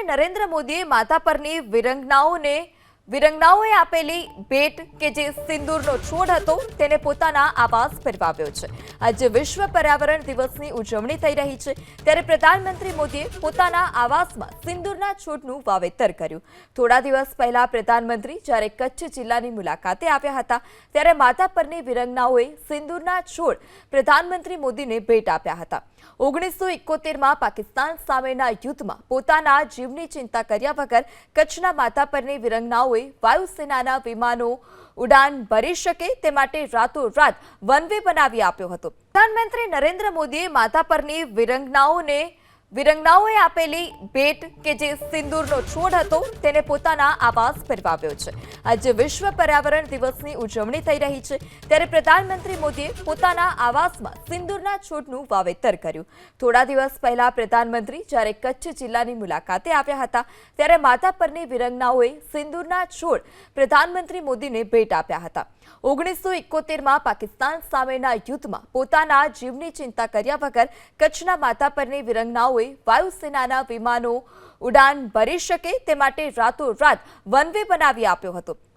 પ્રધાનમંત્રી નરેન્દ્ર મોદીએ માતા પરની વિરંગનાઓએ આપેલી ભેટ કે જે સિંદૂરનો છોડ હતો તેને પોતાના આવાસ ફેરવાવ્યો છે। આજે વિશ્વ પર્યાવરણ દિવસની ઉજવણી થઈ રહી છે ત્યારે પ્રધાનમંત્રી મોદીએ પોતાના આવાસમાં સિંદૂરના છોડનું વાવેતર કર્યું। થોડા દિવસ પહેલા પ્રધાનમંત્રી જ્યારે કચ્છ જિલ્લાની મુલાકાતે આવ્યા હતા ત્યારે માતા પરની વિરંગનાઓએ સિંદૂરના છોડ પ્રધાનમંત્રી મોદીને ભેટ આપ્યા હતા। 1971માં પાકિસ્તાન સામેના યુદ્ધમાં પોતાના જીવની ચિંતા કર્યા વગર કચ્છના માતા પરની વિરંગનાઓએ વાયુસેનાના વિમાનો ઉડાન ભરી શકે તે માટે રાતોરાત વનવે બનાવી આપ્યો હતો। પ્રધાનમંત્રી નરેન્દ્ર મોદીએ માતા પરની વિરંગનાઓએ આપેલી ભેટ કે જે સિંદૂરનો છોડ હતો તેને પોતાના આવાસ ફેરવાવ્યો છે। આજે વિશ્વ પર્યાવરણ દિવસની ઉજવણી થઈ રહી છે ત્યારે પ્રધાનમંત્રી મોદીએ પોતાના આવાસમાં સિંદૂરના છોડનું વાવેતર કર્યું। થોડા દિવસ પહેલા પ્રધાનમંત્રી જ્યારે કચ્છ જિલ્લાની મુલાકાતે આવ્યા હતા ત્યારે માતા પરની વિરંગનાઓએ સિંદૂરના છોડ પ્રધાનમંત્રી મોદીને ભેટ આપ્યા હતા। 1971માં પાકિસ્તાન સામેના યુદ્ધમાં પોતાના જીવની ચિંતા કર્યા વગર કચ્છના માતા પરની વિરંગનાઓએ વાયુસેનાના વિમાનો ઉડાન ભરી શકે તે માટે રાતોરાત વનવે બનાવી આપ્યો હતો।